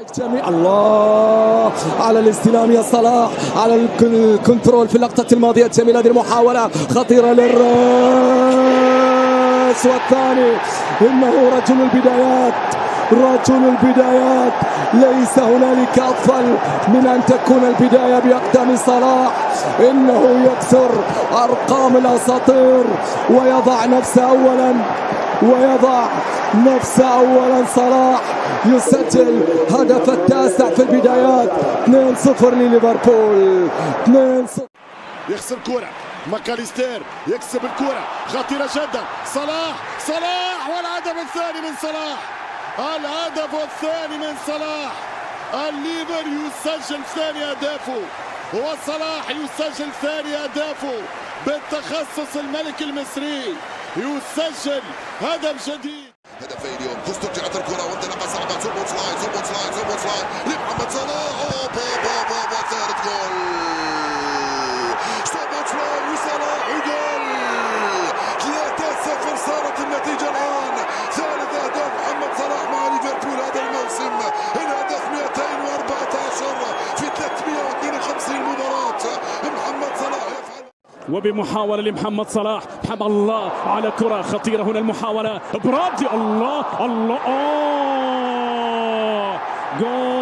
جميع الله على الاستلام يا صلاح، على الكنترول في اللقطة الماضية. جميل، هذه المحاولة خطيرة للراس، والثاني إنه رجل البدايات، رجل البدايات. ليس هنالك أفضل من أن تكون البداية بأقدام صلاح. إنه يكسر أرقام الأساطير ويضع نفسه أولا، صلاح يسجل هدف التاسع في البدايات. 2-0 لليفربول. 2-0. يخسر كرة ماكاليستير، يكسب الكرة خطيرة جدا. صلاح والهدف الثاني من صلاح، الهدف الثاني من صلاح. الليفر يسجل ثاني أهدافه، وصلاح يسجل ثاني أهدافه بالتخصص. الملك المصري يسجل هدف جديد. هدفين اليوم. تسترجعت الكرة وانطلاقة صعبة. سوبوت سلاي لمحمد صلاح. ثالث جول. سوبوت سلاي وصلاح وجول. 3-0 صارت النتيجة الآن. ثالث أهداف محمد صلاح مع ليفربول هذا الموسم. الهدف 214 في 352 مباراة. محمد صلاح يفعل. وبمحاولة لمحمد صلاح، محمد الله على كرة خطيرة. هنا المحاولة برادي، الله جول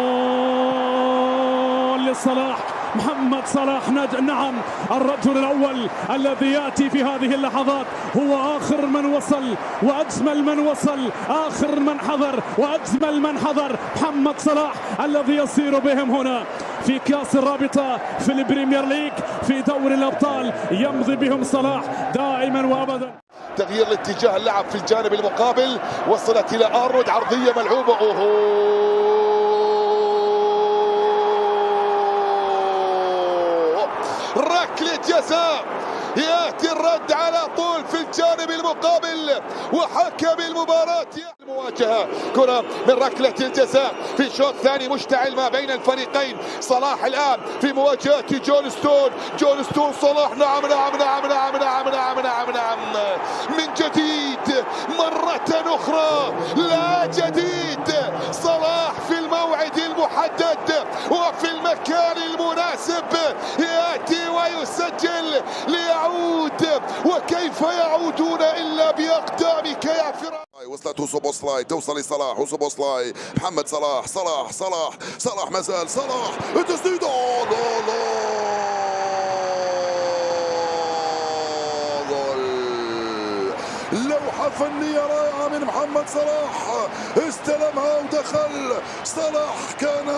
لصلاح. محمد صلاح نعم، الرجل الأول الذي يأتي في هذه اللحظات هو آخر من وصل وأجمل من وصل، آخر من حضر وأجمل من حضر. محمد صلاح الذي يصير بهم هنا في كأس الرابطة، في البريمير ليج، في دوري الأبطال. يمضي بهم صلاح دائما وأبدا. تغيير الاتجاه اللعب في الجانب المقابل، وصلت إلى أرنولد، عرضية ملعوبة. ركلة جزاء، يأتي الرد على طول في الجانب المقابل، وحكم المباراة المواجهة. كرة من ركلة الجزاء في الشوط الثاني مشتعل ما بين الفريقين. صلاح الآن في مواجهة جون ستون. صلاح نعم من جديد مرة أخرى، لا جديد. صلاح في الموعد المحدد وفي المكان المناسب يأتي ويسجل ليعود. وكيف يعودون إلا بأقدامك يا فراس. وصلت سوبوسلاي، توصل لصلاح، وسوبوسلاي محمد صلاح ما زال صلاح. التسديد، لوحة فنية رائعة من محمد صلاح، استلمها ودخل. صلاح كان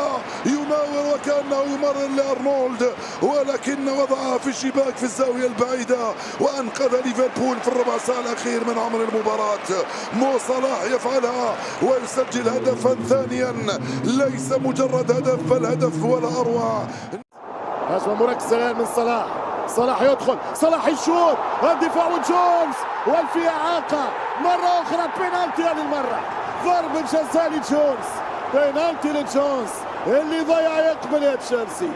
يناور وكأنه يمرر لأرنولد، ولكن وضعها في الشباك في الزاوية البعيدة، وأنقذ ليفربول في الربع ساعة الأخير من عمر المباراة. مو صلاح يفعلها ويسجل هدفا ثانيا، ليس مجرد هدف بل هدف ولا أروع. هجمة مركزة من صلاح يدخل، صلاح يشوط، الدفاع وجونز، والفي إعاقة مرة أخرى. بينالتي هذه المرة، ضربة جزاء لجونز، بينالتي لجونز. اللي ضيع يقبل يا تشيلسي،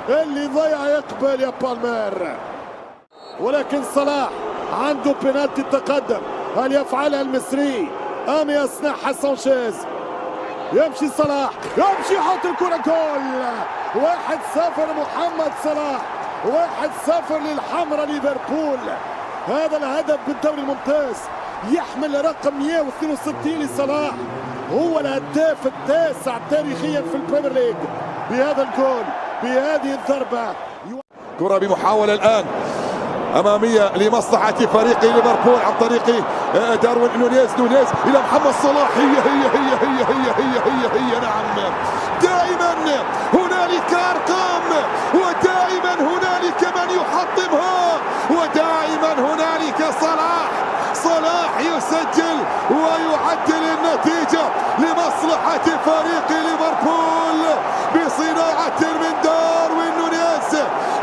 اللي ضيع يقبل يا بالمير. ولكن صلاح عنده بينالتي التقدم، هل يفعلها المصري أم يصنعها سانشيز؟ يمشي صلاح، يحط الكرة، جول. 1-0 محمد صلاح، 1-0 للحمرة ليفربول. هذا الهدف بالدوري الممتاز يحمل رقم 162 لصلاح، هو الهداف التاسع تاريخيا في البريمير ليج بهذا الجول، بهذه الضربة. كرة بمحاولة الآن أمامية لمصلحة فريق ليفربول عن طريق داروين نونيز إلى محمد صلاح. هي نعم، دائما هنالك أرقام، ودائما هنالك من يحطمها، ودائما هنالك صلاح يسجل ويعدل النتيجة لمصلحة فريق ليفربول بصناعة من داروين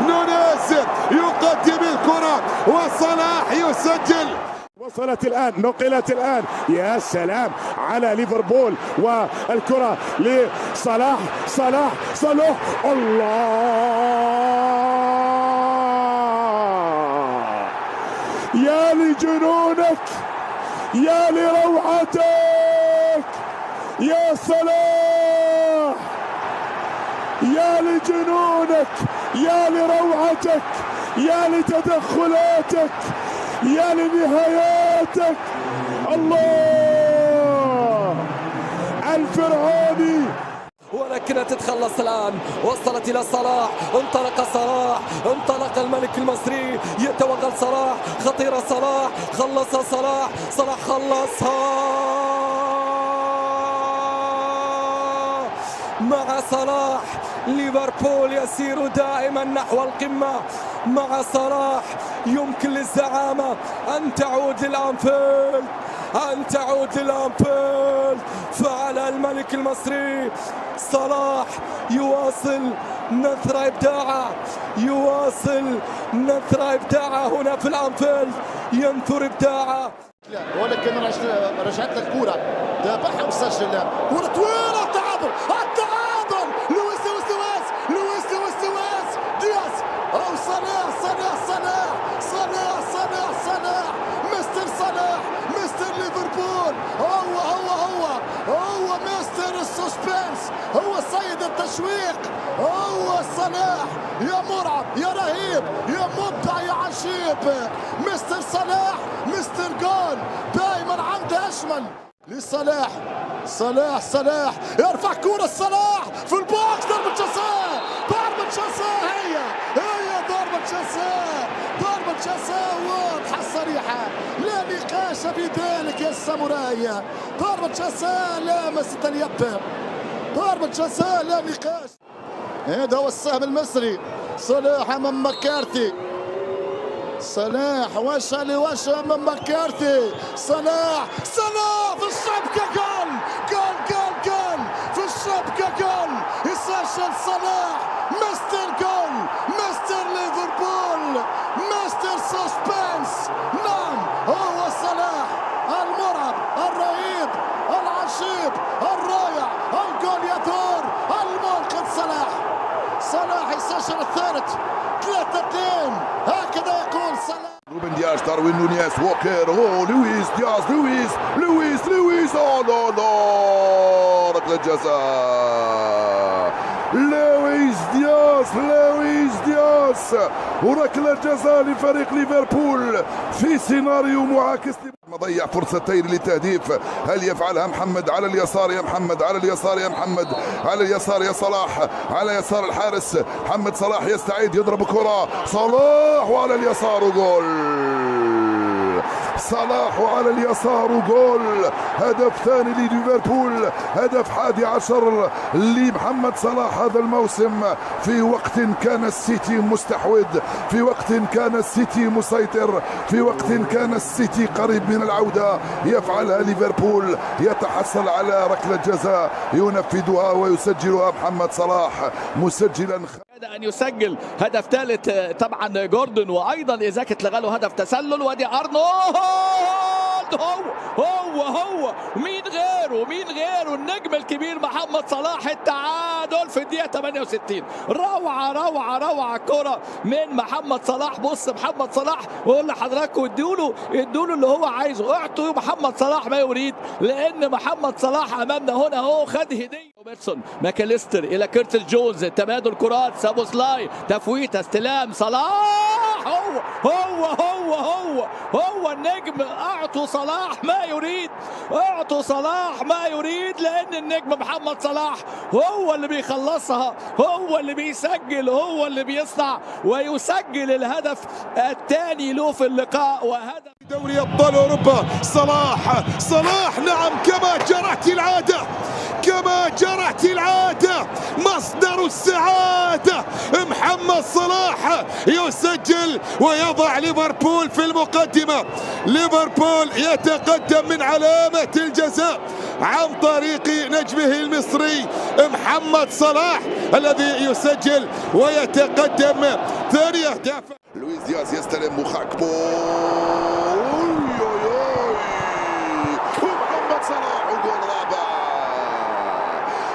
نونيز يقدم الكرة وصلاح يسجل. نقلت الآن يا سلام على ليفربول، والكرة لصلاح. الله، يا لجنونك، يا لروعتك يا صلاح. يا لجنونك، يا لروعتك، يا لتدخلاتك، يا لنهاياتك. الله الفرعوني. ولكنها تتخلص الآن، وصلت إلى صلاح، انطلق صلاح، انطلق الملك المصري، يتوغل صلاح، خطيرة صلاح، خلصها صلاح، صلاح خلصها مع صلاح. ليفربول يسير دائما نحو القمة مع صلاح. يمكن للزعامة أن تعود للأنفيلد، أن تعود للأنفيلد. فعل الملك المصري. صلاح يواصل نثر إبداعه، يواصل نثر إبداعه هنا في الأنفيلد، ينثر إبداعه. ولكن رجعت الكرة، دابحها وسجل كرة طويلة. التعادل، التعادل. لويس دياز او صلاح مستر صلاح، مستر ليفربول. هو مستر السسبنس، هو سيد التشويق، هو صلاح. يا مرعب، يا رهيب، يا مبدع، يا عجيب. مستر صلاح، مستر جول، دائما عنده أجمل. لصلاح، صلاح يرفع كرة صلاح في البوكس. ضربة جزاء، ضربة جزاء. هي ضربة جزاء واضحة صريحة، لا نقاش في ذلك يا الساموراي. ضربة جزاء لامست اليد، ضربة جزاء لا نقاش. هذا هو السهم المصري. صلاح امام مكارثي، صلاح وجه لوجه امام مكارثي. صلاح في الشبكة، جول في الشبكة، جول. يسجل صلاح، مستر جول، مستر ليفربول، مستر سسبنس. نعم، هو صلاح المرعب، الرهيب، العجيب، الرائع، الجوليادور، المنقذ. صلاح يسجل الثالث. 3-2 هكذا يقول صلاح. روبن دياز، داروين نونيز، ووكر، لويس دياز، لويس. لا ركلة جزاء. لويس دياز وركلة جزاء لفريق ليفربول في سيناريو معاكس. مضيع فرصتين للتهديف. هل يفعلها محمد؟ على اليسار يا محمد، على اليسار يا محمد، على اليسار يا صلاح، على يسار الحارس. محمد صلاح يستعيد، يضرب كرة صلاح وعلى اليسار جول. صلاح على اليسار جول. هدف ثاني لليفربول، هدف 11 لمحمد صلاح هذا الموسم، في وقت كان السيتي مستحوذ، في وقت كان السيتي مسيطر، في وقت كان السيتي قريب من العودة. يفعلها ليفربول، يتحصل على ركلة جزاء ينفذها ويسجلها محمد صلاح مسجلا. أن يسجل هدف ثالث طبعا جوردن، وأيضا إذا اتلغى له هدف تسلل. وادي أرنولد، هو مين غيره النجم الكبير محمد صلاح. التعادل في الدقيقة 68. روعة كرة من محمد صلاح. بص محمد صلاح، وأقول لحضراتكم ادوا له اللي هو عايزه، اعطوا محمد صلاح ما يريد، لأن محمد صلاح أمامنا هنا هو خد هدية. روبرتسون، ماكاليستر إلى كيرتس جونز، تبادل كرات، سابوسلاي، تفويته، استلام. صلاح هو النجم. اعطوا صلاح ما يريد، لان النجم محمد صلاح هو اللي بيخلصها، هو اللي بيسجل، هو اللي بيصنع ويسجل الهدف الثاني له في اللقاء. وهدف دوري ابطال اوروبا. صلاح نعم، كما جرت العادة مصدر السعادة. محمد صلاح يسجل ويضع ليفربول في المقدمة. ليفربول يتقدم من علامة الجزاء عن طريق نجمه المصري محمد صلاح، الذي يسجل ويتقدم ثاني أهداف. لويس دياز يستلم مخاكبو، محمد صلاح وجول رابع.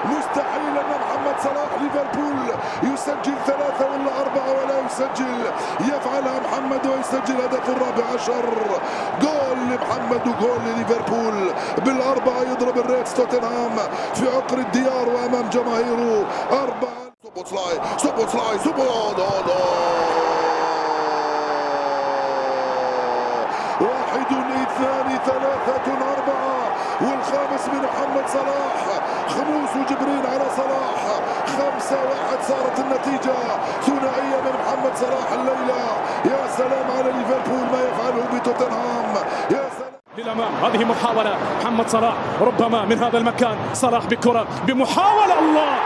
مستحيل ان محمد صلاح ليفربول يسجل 3 ولا 4 ولا يسجل. يفعلها محمد ويسجل هدف الرابع عشر. جول لمحمد وجول لليفربول. بالأربعة يضرب الريدز توتنهام في عقر الديار وامام جماهيره. 4 سوبوسلاي واحد اثنان ثلاثة أربعة والخامس من محمد صلاح. خموس وجبرين على صلاح. 5-1 صارت النتيجة. ثنائية من محمد صلاح الليلة. يا سلام على ليفربول ما يفعله بتوتنهام. يا سلام للأمام. هذه محاولة محمد صلاح ربما من هذا المكان. صلاح بكرة بمحاولة. الله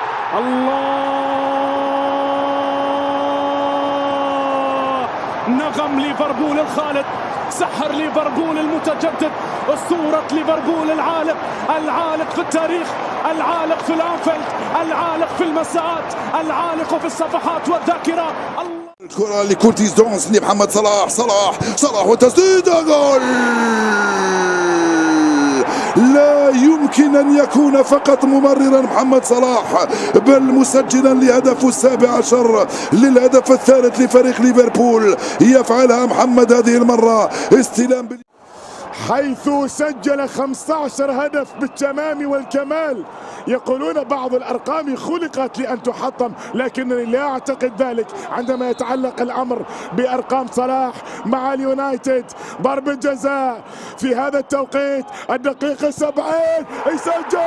نغم ليفربول الخالد، سحر ليفربول المتجدد، أسطورة ليفربول العالق في التاريخ، العالق في الأنفيلد، العالق في المساءات، العالق في الصفحات والذاكرة. الكرة لكورتيز جونز لمحمد صلاح. صلاح وتسديدة جول. لا يمكن أن يكون فقط ممررا محمد صلاح بل مسجلا لهدفه 17 للهدف الثالث لفريق ليفربول. يفعلها محمد هذه المرة. استلام حيث سجل 15 هدف بالتمام والكمال. يقولون بعض الأرقام خلقت لأن تحطم، لكنني لا أعتقد ذلك عندما يتعلق الأمر بأرقام صلاح مع اليونايتد. ضربة جزاء في هذا التوقيت الدقيقة 70. يسجل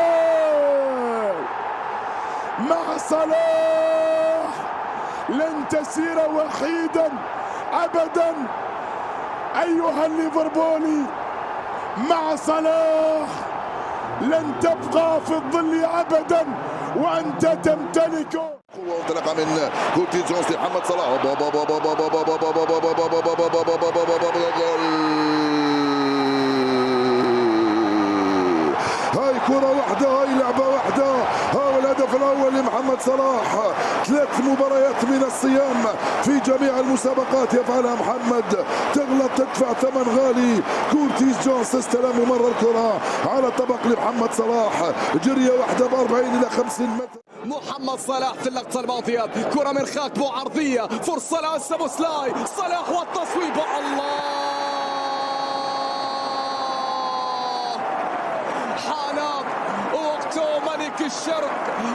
مع صلاح. لن تسير وحيدا أبدا أيها الليفربولي مع صلاح. لن تبقى في الظل أبدا وأنت تمتلكه. وانطلقه من كورتيز جونز لمحمد صلاح. هاي كرة واحدة، هاي لعبة واحدة. هو الهدف الأول لمحمد صلاح. 3 مباريات من الصيام في جميع المسابقات يفعلها محمد. تغلط تدفع ثمن غالي. كورتيز جونز استلم ومر الكرة على طبق لمحمد صلاح. جرية واحدة ب40 إلى 50 متر. محمد صلاح في اللقطة الماضية كرة من خاكبو عرضية، فرصة لسوبوسلاي. صلاح والتصويب. الله حان وقت ملك الشرق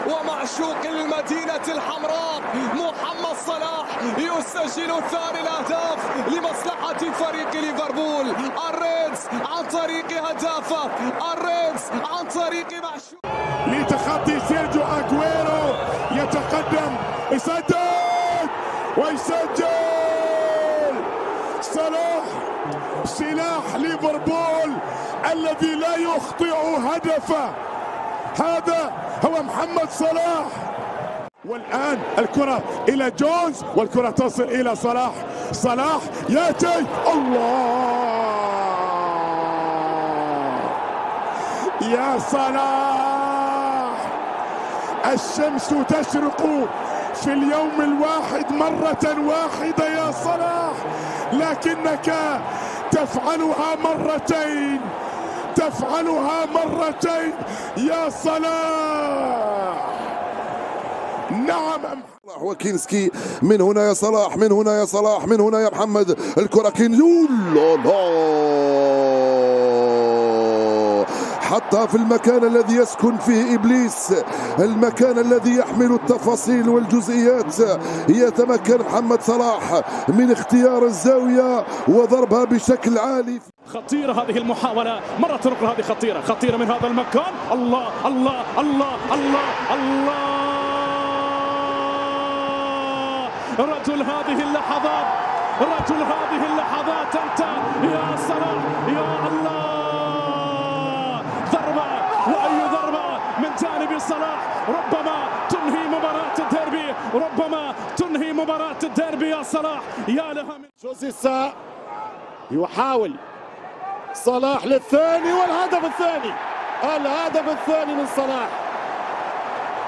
ومعشوق المدينة الحمراء. محمد صلاح يسجل ثاني الأهداف لمصلحة فريق ليفربول. الريدز عن طريق هدافه، الريدز عن طريق معشوق لتخطي سيرجيو أغويرو. يتقدم، يسدد ويسجل. صلاح سلاح ليفربول الذي لا يخطئ هدفه. هذا هو محمد صلاح. والآن الكرة إلى جونز والكرة تصل إلى صلاح. صلاح يأتي. الله يا صلاح. الشمس تشرق في اليوم الواحد مرة واحدة يا صلاح، لكنك تفعلها مرتين، تفعلها مرتين يا صلاح. نعم وكينسكي. من هنا يا صلاح، من هنا يا صلاح، من هنا يا محمد. الكرة كينزول حتى في المكان الذي يسكن فيه إبليس، المكان الذي يحمل التفاصيل والجزئيات. يتمكن محمد صلاح من اختيار الزاوية وضربها بشكل عالي. خطيرة هذه المحاولة مرة أخرى. هذه خطيرة، خطيرة من هذا المكان. الله الله الله الله الله. رجل هذه اللحظات، رجل هذه اللحظات أنت يا صلاح. يا الله، ضربة وأي ضربة من جانب صلاح ربما تنهي مباراة الديربي، ربما تنهي مباراة الديربي يا صلاح. يا لها من جوزيسا يحاول صلاح للثاني والهدف الثاني. الهدف الثاني من صلاح،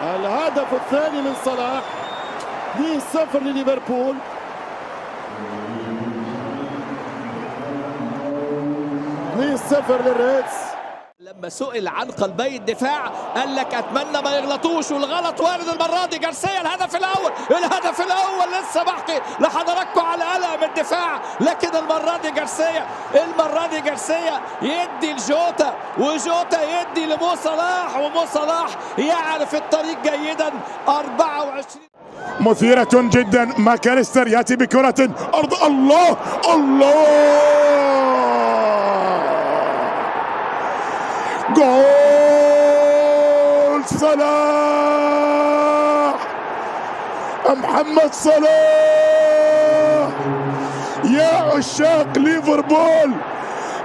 الهدف الثاني من صلاح. 2-0 لليفربول. 2-0 للريدز. لما سئل عن قلبي الدفاع قال لك اتمنى ما يغلطوش، والغلط وارد المره دي. جارسيا الهدف الاول، الهدف الاول لسه بحكي لحضراتكم على قلق الدفاع، لكن المره دي جارسيا، المره دي جارسيا يدي لجوتا وجوتا يدي لمو صلاح، ومو صلاح يعرف الطريق جيدا. 24 مثيرة جدا. ماكاليستر يأتي بكرة أرض. الله جول صلاح. محمد صلاح. يا عشاق ليفربول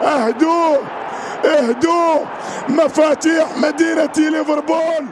اهدوا مفاتيح مدينة ليفربول